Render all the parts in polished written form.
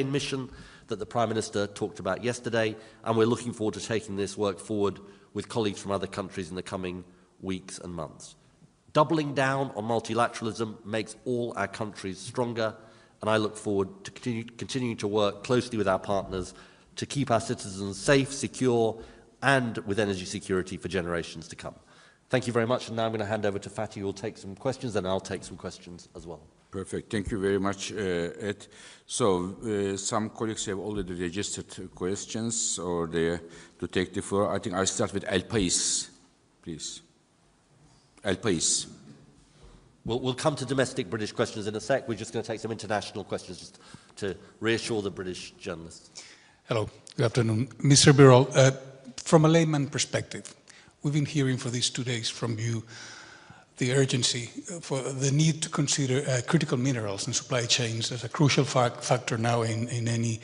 mission that the Prime Minister talked about yesterday, and we're looking forward to taking this work forward with colleagues from other countries in the coming weeks and months. Doubling down on multilateralism makes all our countries stronger, and I look forward to continuing to work closely with our partners to keep our citizens safe, secure, and with energy security for generations to come. Thank you very much, and now I'm going to hand over to Fatih, who will take some questions, and I'll take some questions as well. Perfect. Thank you very much, Ed. So, some colleagues have already registered questions or to take the floor. I think I'll start with El País, please. El País. We'll come to domestic British questions in a sec. We're just going to take some international questions just to reassure the British journalists. Hello, good afternoon. Mr. Birol, from a layman perspective, we've been hearing for these 2 days from you the urgency for the need to consider critical minerals and supply chains as a crucial factor now in any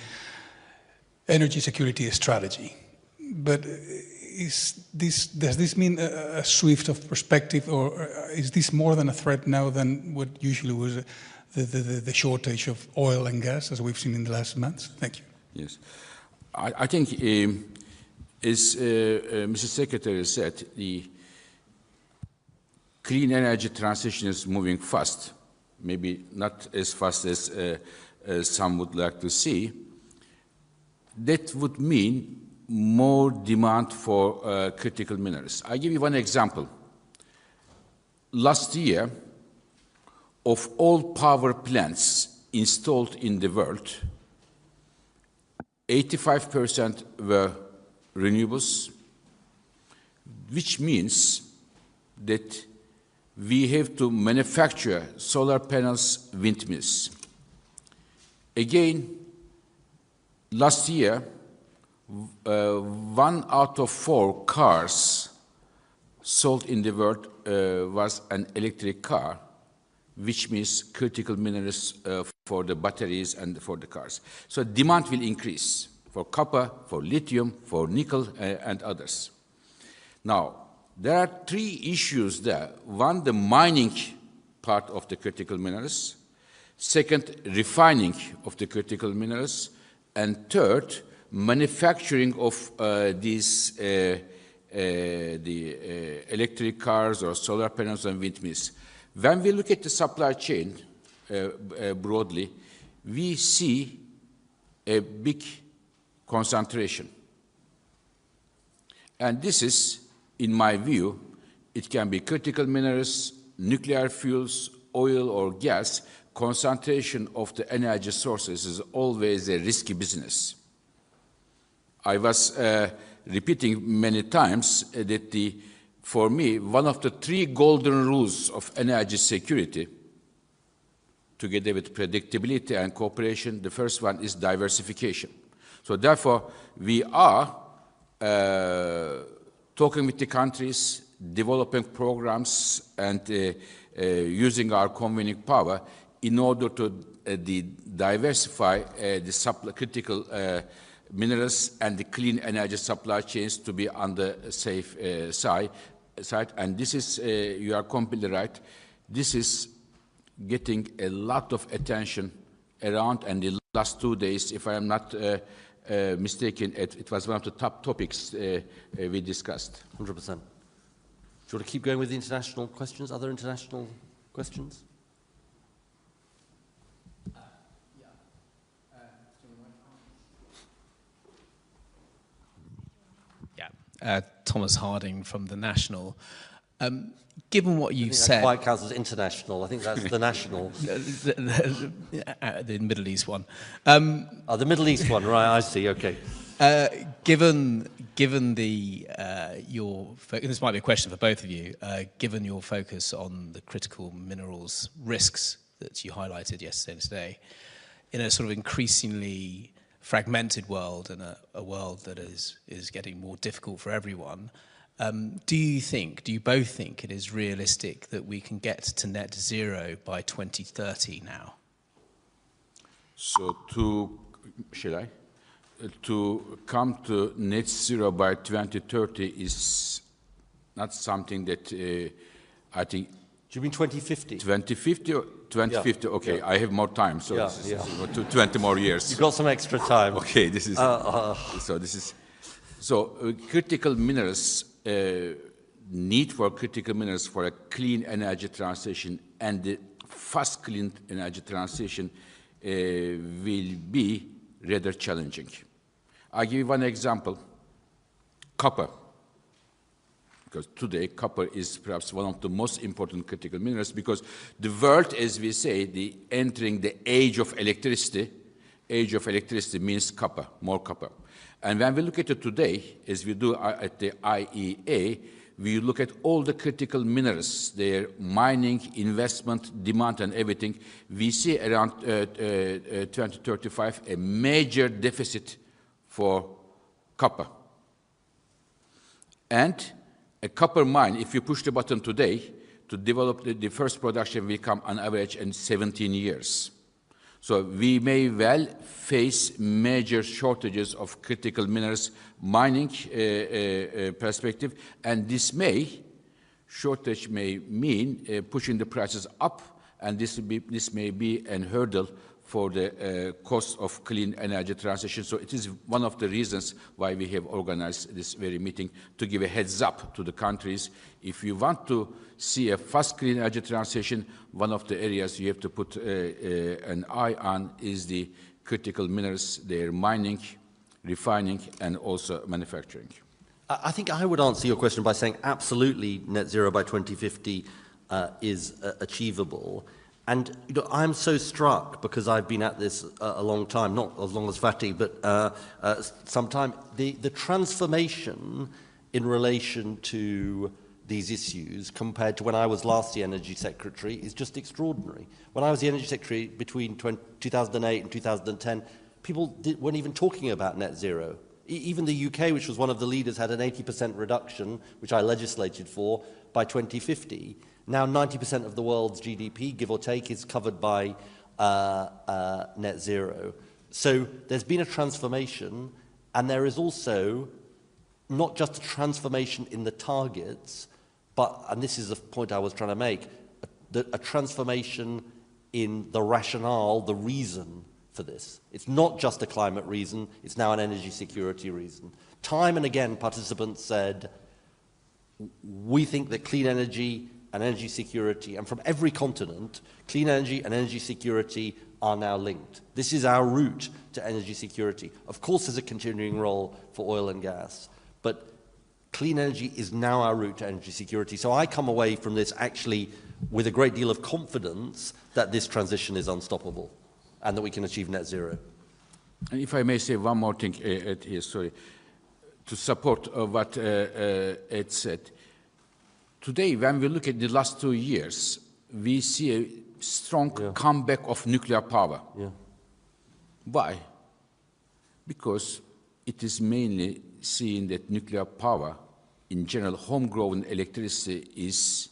energy security strategy. But does this mean a swift of perspective, or is this more than a threat now than what usually was the shortage of oil and gas as we've seen in the last months? Thank you. Yes. I think, as Mr. Secretary said, the clean energy transition is moving fast, maybe not as fast as some would like to see. That would mean more demand for critical minerals. I'll give you one example. Last year, of all power plants installed in the world, 85% were renewables, which means that we have to manufacture solar panels, windmills. Again, last year, 1 out of 4 cars sold in the world was an electric car, which means critical minerals for the batteries and for the cars. So demand will increase for copper, for lithium, for nickel, and others. Now, there are 3 issues there. One, the mining part of the critical minerals. Second, refining of the critical minerals. And third, manufacturing of the electric cars or solar panels and windmills. When we look at the supply chain broadly, we see a big concentration. And this is, in my view, it can be critical minerals, nuclear fuels, oil or gas. Concentration of the energy sources is always a risky business. I was repeating many times that for me, one of the 3 golden rules of energy security, together with predictability and cooperation, the first one is diversification. So therefore, we are talking with the countries, developing programs, and using our convening power in order to diversify the critical minerals and the clean energy supply chains to be on the safe side. And this is, you are completely right, this is getting a lot of attention around, and the last 2 days, if I am not mistaken, it was one of the top topics we discussed. 100%. Do you want to keep going with the international questions? Other international questions? Thomas Harding from the National. Given what you've said... That quite counts as international. I think that's the national. The Middle East one. Oh, the Middle East one, right, I see, okay. Given your... This might be a question for both of you. Given your focus on the critical minerals risks that you highlighted yesterday and today, in a sort of increasingly fragmented world and a world that is getting more difficult for everyone, do you both think it is realistic that we can get to net zero by 2030 now? So to come to net zero by 2030 is not something that I think Do you mean 2050? 2050 or 2050? Yeah, Okay, yeah. I have more time, so Yeah, this is yeah. 20 more years. You've got some extra time. Okay, this is critical minerals. Need for critical minerals for a clean energy transition and the fast clean energy transition will be rather challenging. I'll give you one example. Copper. Because today copper is perhaps one of the most important critical minerals because the world, as we say, entering the age of electricity. Age of electricity means copper, more copper. And when we look at it today, as we do at the IEA, we look at all the critical minerals, their mining, investment, demand, and everything. We see around 2035 a major deficit for copper. And a copper mine, if you push the button today, to develop the first production will come on average in 17 years. So we may well face major shortages of critical minerals mining perspective, and this shortage may mean pushing the prices up, and this may be a hurdle for the cost of clean energy transition. So it is one of the reasons why we have organized this very meeting to give a heads up to the countries. If you want to see a fast clean energy transition, one of the areas you have to put an eye on is the critical minerals, their mining, refining, and also manufacturing. I think I would answer your question by saying absolutely net zero by 2050 is achievable. And I'm so struck, because I've been at this a long time, not as long as Fatih, but some time, the transformation in relation to these issues compared to when I was last the Energy Secretary is just extraordinary. When I was the Energy Secretary between 2008 and 2010, people weren't even talking about net zero. Even the UK, which was one of the leaders, had an 80% reduction, which I legislated for, by 2050. Now 90% of the world's GDP, give or take, is covered by net zero. So there's been a transformation, and there is also not just a transformation in the targets, but, and this is the point I was trying to make, a transformation in the rationale, the reason for this. It's not just a climate reason, it's now an energy security reason. Time and again, participants said, we think that clean energy and energy security, and from every continent, clean energy and energy security are now linked. This is our route to energy security. Of course, there's a continuing role for oil and gas, but clean energy is now our route to energy security. So I come away from this actually with a great deal of confidence that this transition is unstoppable and that we can achieve net zero. And if I may say one more thing here, sorry, to support what Ed said. Today, when we look at the last 2 years, we see a strong comeback of nuclear power. Yeah. Why? Because it is mainly seen that nuclear power, in general, homegrown electricity is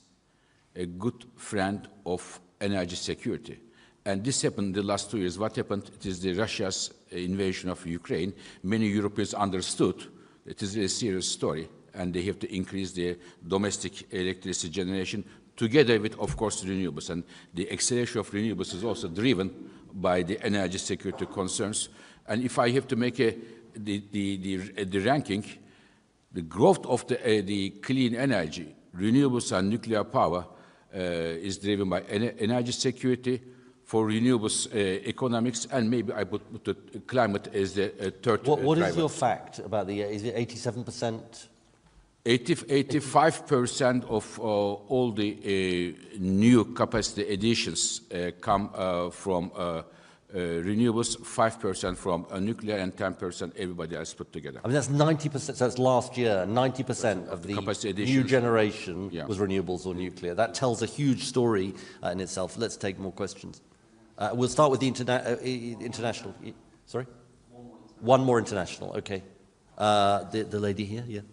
a good friend of energy security. And this happened in the last 2 years. What happened? It is the Russia's invasion of Ukraine. Many Europeans understood it is a serious story, and they have to increase their domestic electricity generation together with, of course, renewables. And the acceleration of renewables is also driven by the energy security concerns. And if I have to make the ranking, the growth of the clean energy, renewables and nuclear power is driven by energy security, for renewables economics, and maybe I would put the climate as the third What driver. is your fact about the, is it 87%? 85% of all the new capacity additions come from renewables, 5% from nuclear, and 10% everybody else put together. I mean, that's 90%, so that's last year, 90% of the new generation was renewables or nuclear. That tells a huge story in itself. Let's take more questions. We'll start with the international. Sorry? One more international, okay. The lady here, yeah.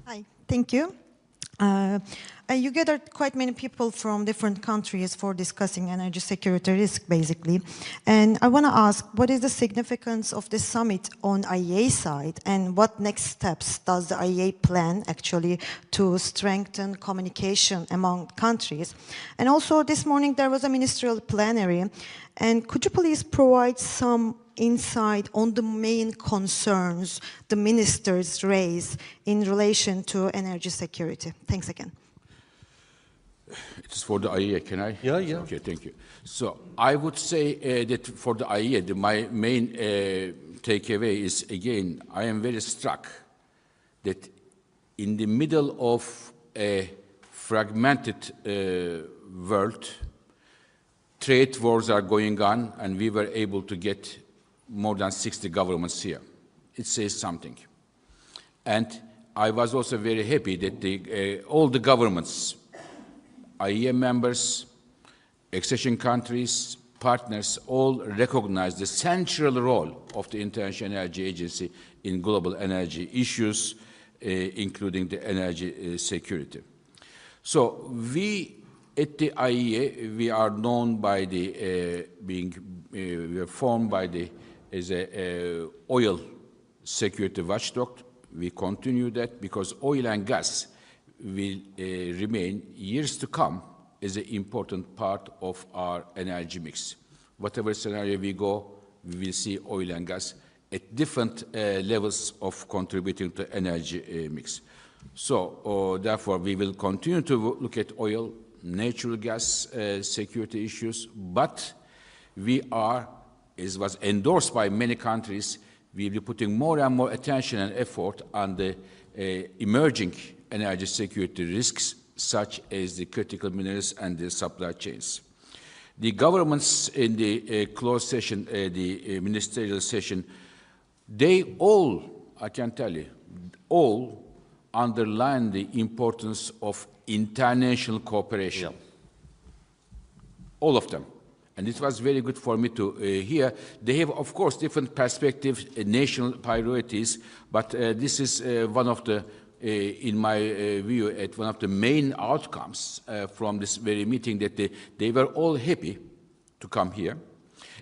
Hi, thank you. You gathered quite many people from different countries for discussing energy security risk, basically. And I want to ask, what is the significance of this summit on IEA side, and what next steps does the IEA plan actually to strengthen communication among countries? And also this morning there was a ministerial plenary, and could you please provide some insight on the main concerns the ministers raise in relation to energy security? Thanks again. It's for the IEA, can I? Yeah, yeah. Okay, thank you. So I would say that for the IEA, my main takeaway is, again, I am very struck that in the middle of a fragmented world, trade wars are going on, and we were able to get more than 60 governments here. It says something. And I was also very happy that all the governments, IEA members, accession countries, partners, all recognize the central role of the International Energy Agency in global energy issues, including the energy security. So we, at the IEA, we are known by the, we are formed by the, as a oil security watchdog. We continue that because oil and gas will remain years to come as an important part of our energy mix. Whatever scenario we go, we will see oil and gas at different levels of contributing to energy mix. So therefore, we will continue to look at oil, natural gas security issues, but we are, as was endorsed by many countries, we will be putting more and more attention and effort on the emerging energy security risks, such as the critical minerals and the supply chains. The governments in the closed session, the ministerial session, they all, I can tell you, all underline the importance of international cooperation. Yeah. All of them. And it was very good for me to hear. They have, of course, different perspectives, national priorities, but this is one of the, in my view, at one of the main outcomes from this very meeting, that they were all happy to come here,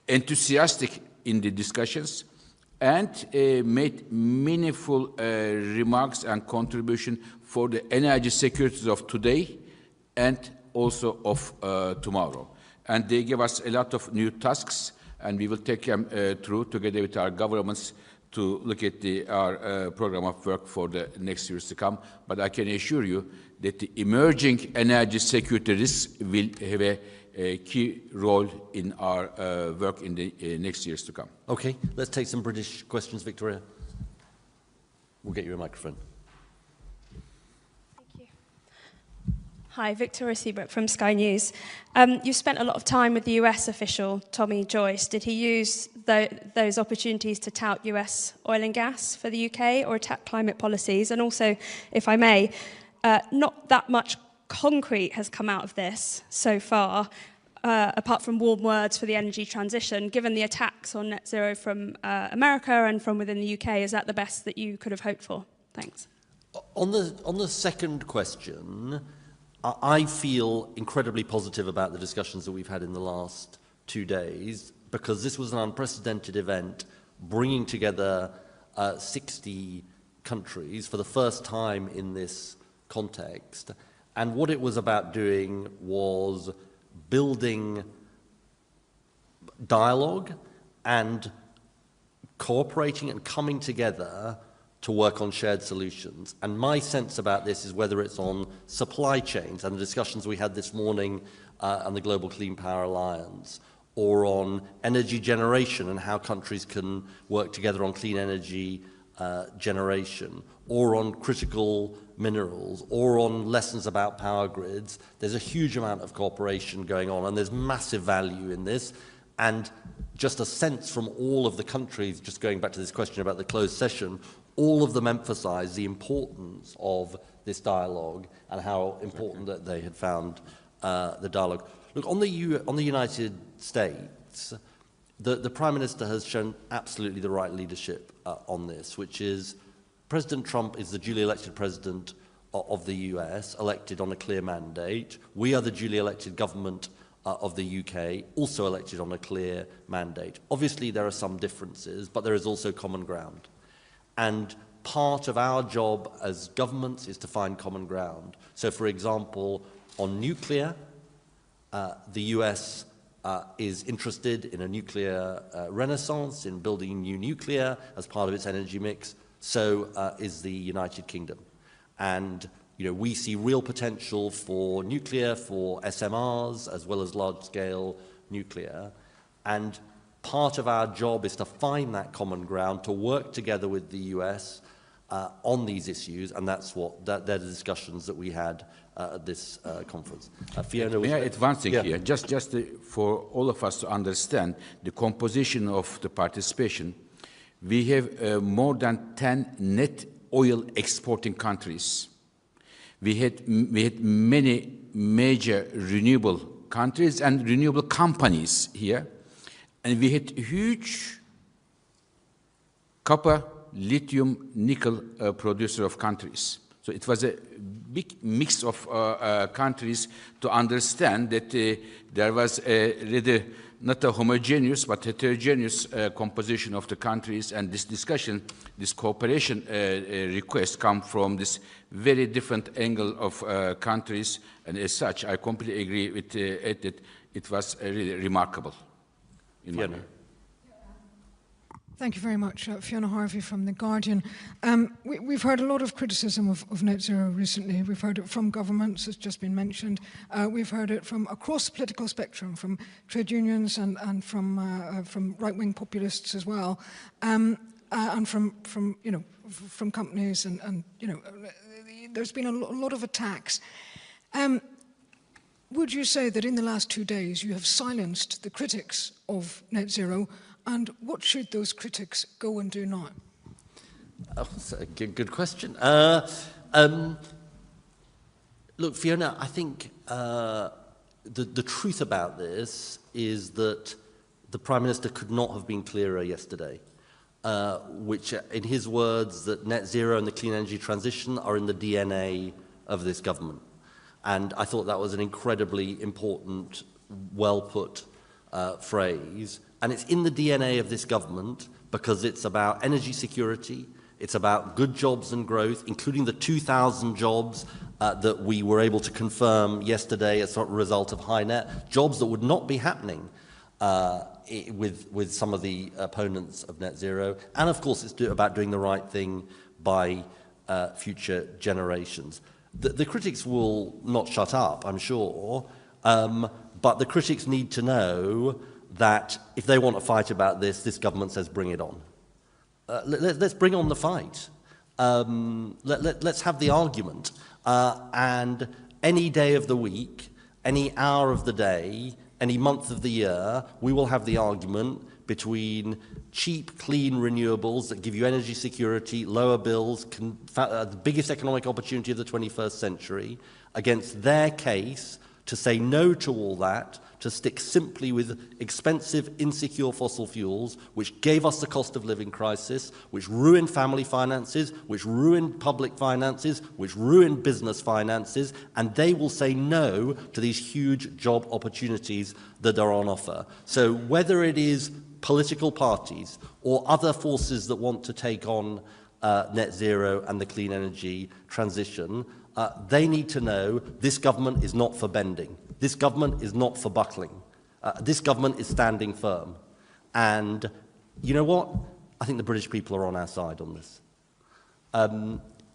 enthusiastic in the discussions, and made meaningful remarks and contribution for the energy security of today and also of tomorrow. And they give us a lot of new tasks, and we will take them through together with our governments to look at our program of work for the next years to come. But I can assure you that the emerging energy security risks will have a key role in our work in the next years to come. Okay, let's take some British questions, Victoria. We'll get you a microphone. Hi, Victoria Sebrook from Sky News. You spent a lot of time with the US official, Tommy Joyce. Did he use those opportunities to tout US oil and gas for the UK or attack climate policies? And also, if I may, not that much concrete has come out of this so far, apart from warm words for the energy transition. Given the attacks on net zero from America and from within the UK, is that the best that you could have hoped for? Thanks. On the second question, I feel incredibly positive about the discussions that we've had in the last 2 days, because this was an unprecedented event, bringing together 60 countries for the first time in this context. And what it was about doing was building dialogue and cooperating and coming together to work on shared solutions. And my sense about this is, whether it's on supply chains and the discussions we had this morning on the Global Clean Power Alliance, or on energy generation and how countries can work together on clean energy generation, or on critical minerals, or on lessons about power grids, there's a huge amount of cooperation going on, and there's massive value in this. And just a sense from all of the countries, just going back to this question about the closed session, all of them emphasize the importance of this dialogue and how important that they had found the dialogue. Look, on the United States, the Prime Minister has shown absolutely the right leadership on this, which is President Trump is the duly elected president of the US, elected on a clear mandate. We are the duly elected government of the UK, also elected on a clear mandate. Obviously, there are some differences, but there is also common ground. And part of our job as governments is to find common ground. So, for example, on nuclear, the US is interested in a nuclear renaissance, in building new nuclear as part of its energy mix. So is the United Kingdom. And we see real potential for nuclear, for SMRs, as well as large-scale nuclear. And part of our job is to find that common ground, to work together with the US on these issues, and they're the discussions that we had at this conference. Fiona, may I add one thing yeah. here, just for all of us to understand the composition of the participation. We have more than 10 net oil exporting countries. We had many major renewable countries and renewable companies here, and we had huge copper, lithium, nickel producer of countries. So it was a big mix of countries to understand that there was rather not a homogeneous but heterogeneous composition of the countries, and this discussion, this cooperation request come from this very different angle of countries, and as such, I completely agree with Ed that it was really remarkable. In my view. Thank you very much. Fiona Harvey from The Guardian. We've heard a lot of criticism of net zero recently. We've heard it from governments, as just been mentioned. We've heard it from across the political spectrum, from trade unions and from right-wing populists as well, and from companies, and there's been a lot of attacks. Would you say that in the last 2 days you have silenced the critics of net zero? And what should those critics go and do now? Oh, that's a good question. Look, Fiona, I think the truth about this is that the Prime Minister could not have been clearer yesterday, which, in his words, that net zero and the clean energy transition are in the DNA of this government. And I thought that was an incredibly important, well-put phrase. And it's in the DNA of this government because it's about energy security, it's about good jobs and growth, including the 2,000 jobs that we were able to confirm yesterday as a result of HyNet, jobs that would not be happening with some of the opponents of net zero. And of course, it's about doing the right thing by future generations. The critics will not shut up, I'm sure, but the critics need to know that if they want to fight about this government says bring it on. Let's bring on the fight. Let's have the argument. And any day of the week, any hour of the day, any month of the year, we will have the argument between cheap, clean renewables that give you energy security, lower bills, the biggest economic opportunity of the 21st century, against their case to say no to all that, to stick simply with expensive, insecure fossil fuels, which gave us the cost of living crisis, which ruined family finances, which ruined public finances, which ruined business finances, and they will say no to these huge job opportunities that are on offer. So whether it is political parties or other forces that want to take on net zero and the clean energy transition, they need to know this government is not for bending. This government is not for buckling. This government is standing firm. And you know what? I think the British people are on our side on this.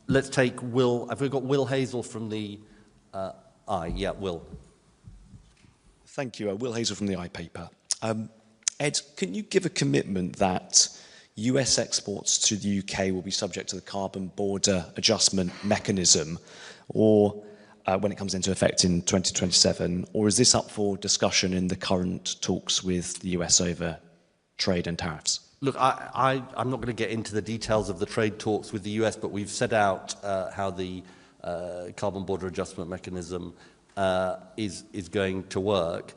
Let's take Will. Have we got Will Hazel from the I? Yeah, Will. Thank you. Will Hazel from the iPaper. Ed, can you give a commitment that US exports to the UK will be subject to the carbon border adjustment mechanism, or when it comes into effect in 2027, or is this up for discussion in the current talks with the US over trade and tariffs? Look, I'm not going to get into the details of the trade talks with the US, but we've set out how the carbon border adjustment mechanism is going to work.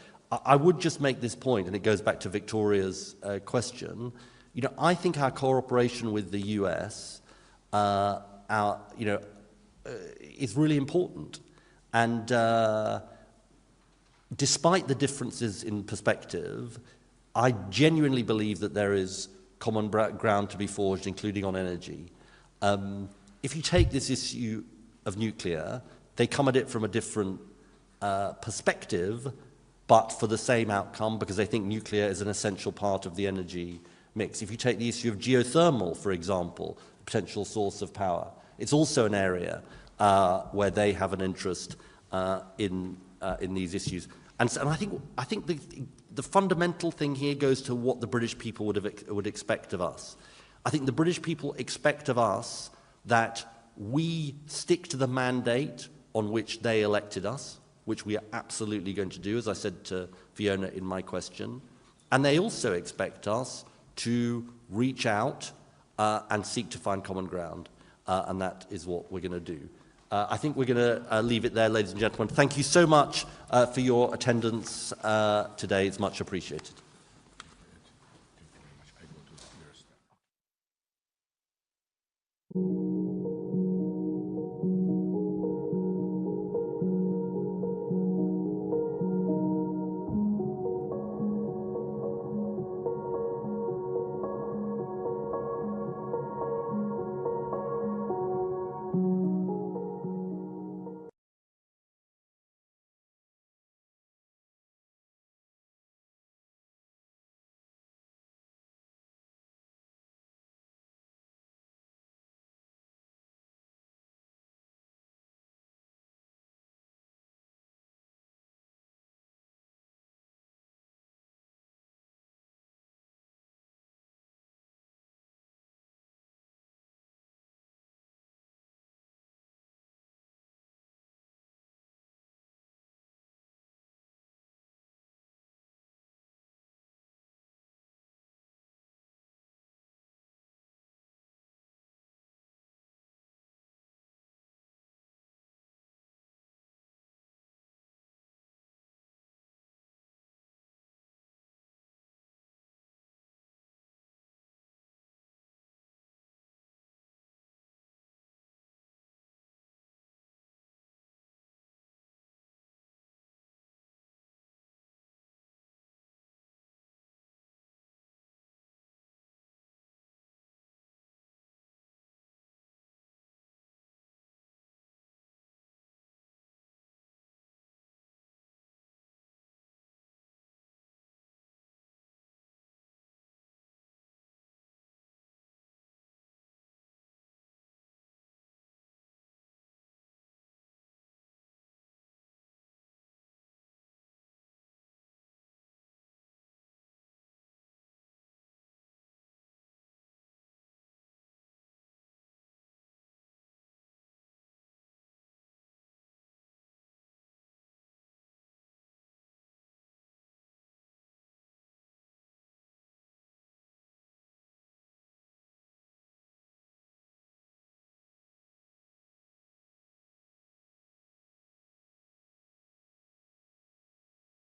I would just make this point, and it goes back to Victoria's question. You know, I think our cooperation with the US, is really important. And despite the differences in perspective, I genuinely believe that there is common ground to be forged, including on energy. If you take this issue of nuclear, they come at it from a different perspective, but for the same outcome, because they think nuclear is an essential part of the energy mix. If you take the issue of geothermal, for example, a potential source of power, it's also an area where they have an interest in these issues. And I think the fundamental thing here goes to what the British people would expect of us. I think the British people expect of us that we stick to the mandate on which they elected us, which we are absolutely going to do, as I said to Fiona in my question. And they also expect us to reach out and seek to find common ground. And that is what we're going to do. I think we're going to leave it there, ladies and gentlemen. Thank you so much for your attendance today. It's much appreciated. Thank you very much.